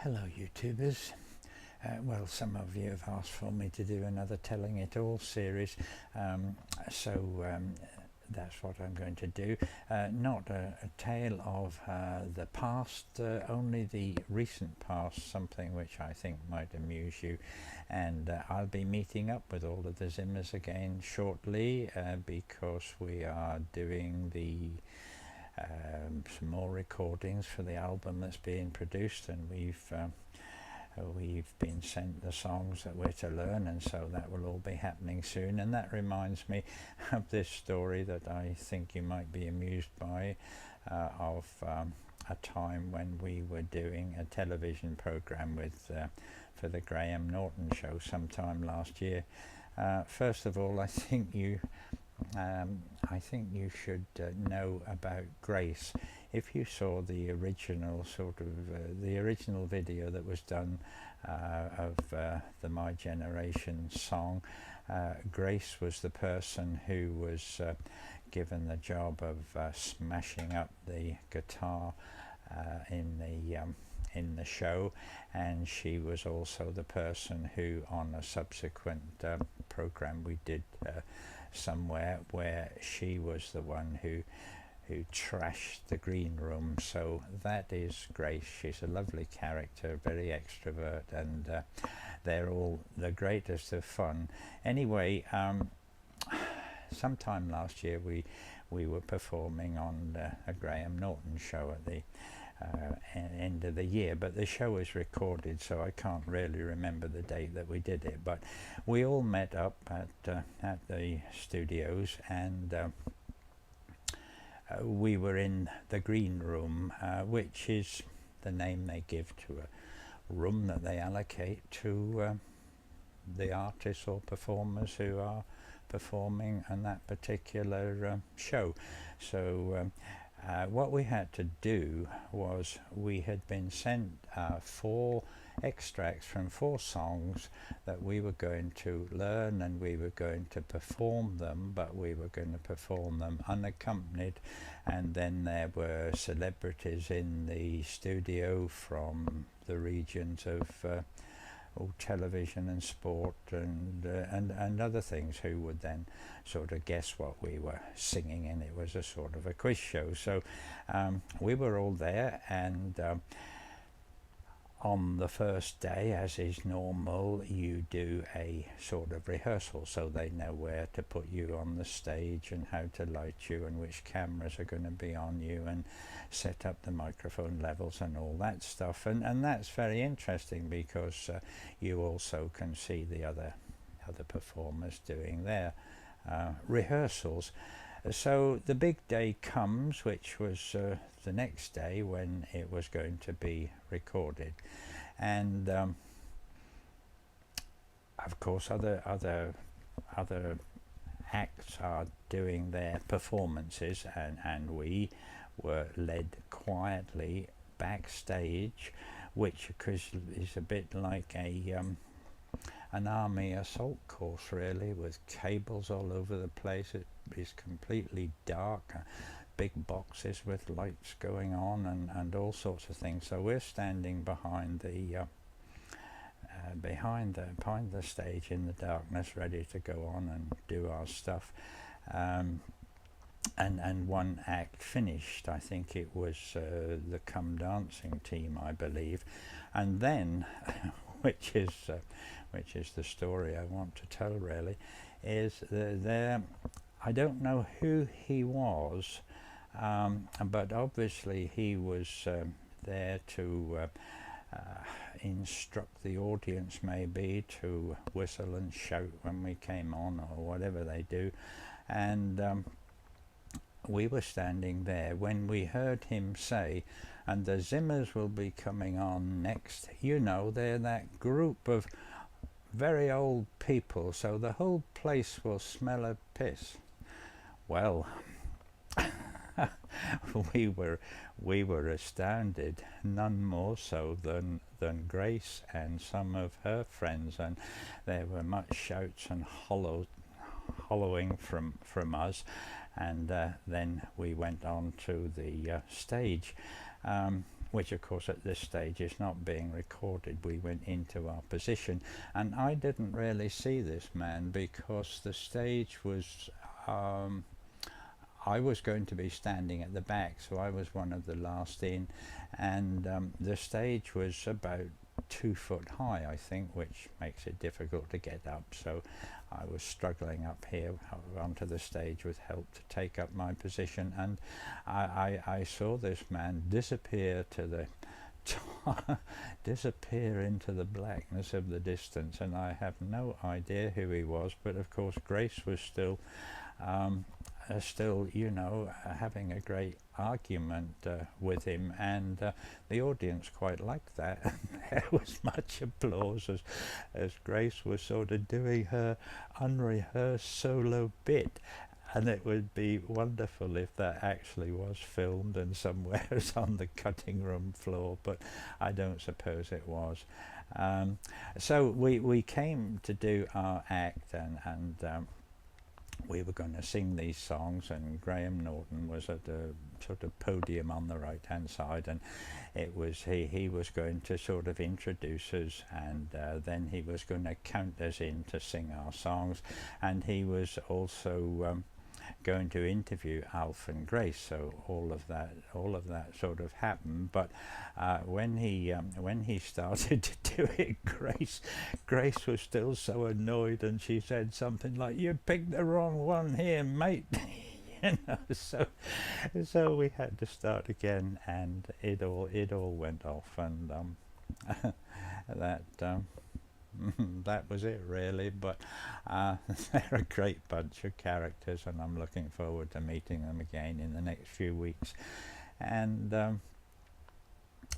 Hello YouTubers. Well, some of you have asked for me to do another Telling It All series, so that's what I'm going to do. Not a tale of the past, only the recent past, something which I think might amuse you. And I'll be meeting up with all of the Zimmers again shortly, because we are doing some more recordings for the album that's being produced, and we've been sent the songs that we're to learn, and so that will all be happening soon. And that reminds me of this story that I think you might be amused by, of a time when we were doing a television program for the Graham-Norton show sometime last year. First of all, I think you should know about Grace. If you saw the original the original video that was done of the My Generation song, Grace was the person who was given the job of smashing up the guitar in the show, and she was also the person who, on a subsequent program we did somewhere, where she was the one who trashed the green room. So that is Grace. She's a lovely character, very extrovert, and they're all the greatest of fun. Anyway, sometime last year we were performing on a Graham-Norton show at the end of the year, but the show is recorded, so I can't really remember the date that we did it. But we all met up at the studios, and we were in the green room, which is the name they give to a room that they allocate to the artists or performers who are performing on that particular show. So what we had to do was, we had been sent 4 extracts from 4 songs that we were going to learn, and we were going to perform them, but we were going to perform them unaccompanied. And then there were celebrities in the studio from the regions of television and sport and other things, who would then sort of guess what we were singing, and it was a sort of a quiz show. So we were all there, and on the first day, as is normal, you do a sort of rehearsal, so they know where to put you on the stage and how to light you and which cameras are going to be on you, and set up the microphone levels and all that stuff. And that's very interesting, because you also can see the other performers doing their rehearsals. So the big day comes, which was the next day, when it was going to be recorded. And of course other acts are doing their performances, and we were led quietly backstage, which is a bit like an army assault course, really, with cables all over the place. It is completely dark, big boxes with lights going on, and all sorts of things. So we're standing behind the stage in the darkness, ready to go on and do our stuff. And one act finished. I think it was the Come Dancing team, I believe. And then which is the story I want to tell, really, is there, I don't know who he was, but obviously he was there to instruct the audience, maybe, to whistle and shout when we came on, or whatever they do. And we were standing there when we heard him say, "And the Zimmers will be coming on next." You know, they're that group of very old people, so the whole place will smell of piss. Well, we were astounded, none more so than Grace and some of her friends, and there were much shouts and hollowing from us. And then we went on to the stage. which of course at this stage is not being recorded. We went into our position, and I didn't really see this man because the stage was I was going to be standing at the back, so I was one of the last in, and the stage was about 2 foot high, I think, which makes it difficult to get up, so I was struggling up here onto the stage with help to take up my position, and I saw this man disappear to the disappear into the blackness of the distance, and I have no idea who he was, but of course Grace was still you know, having a great argument with him, and the audience quite liked that. There was much applause as Grace was sort of doing her unrehearsed solo bit, and it would be wonderful if that actually was filmed and somewhere is on the cutting room floor, but I don't suppose it was. So we came to do our act, and we were going to sing these songs, and Graham-Norton was at the sort of podium on the right hand side, and it was he was going to sort of introduce us, and then he was going to count us in to sing our songs, and he was also going to interview Alf and Grace, so all of that sort of happened. But when he started to do it, Grace was still so annoyed, and she said something like, "You picked the wrong one here, mate." You know, so we had to start again, and it all went off, and that that was it really. But they're a great bunch of characters, and I'm looking forward to meeting them again in the next few weeks, and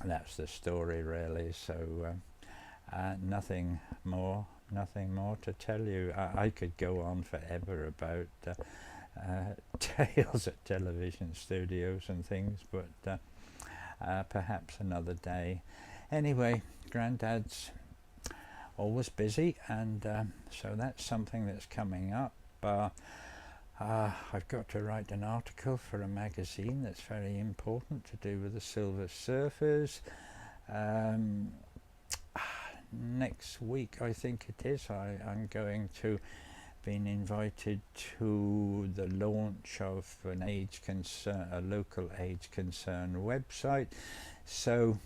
that's the story really. So nothing more to tell you. I could go on forever about tales at television studios and things, but perhaps another day. Anyway, Grandad's always busy, and so that's something that's coming up. I've got to write an article for a magazine that's very important to do with the Silver Surfers. Next week, I think it is, I'm going to been invited to the launch of an a local AIDS concern website, so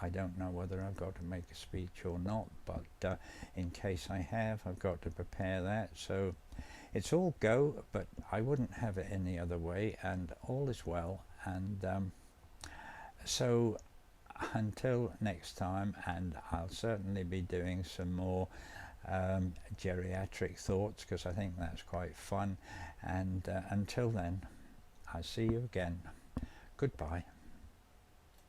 I don't know whether I've got to make a speech or not, but in case I have, I've got to prepare that. So it's all go, but I wouldn't have it any other way, and all is well. And so until next time, and I'll certainly be doing some more geriatric thoughts, because I think that's quite fun. And until then, I'll see you again. Goodbye.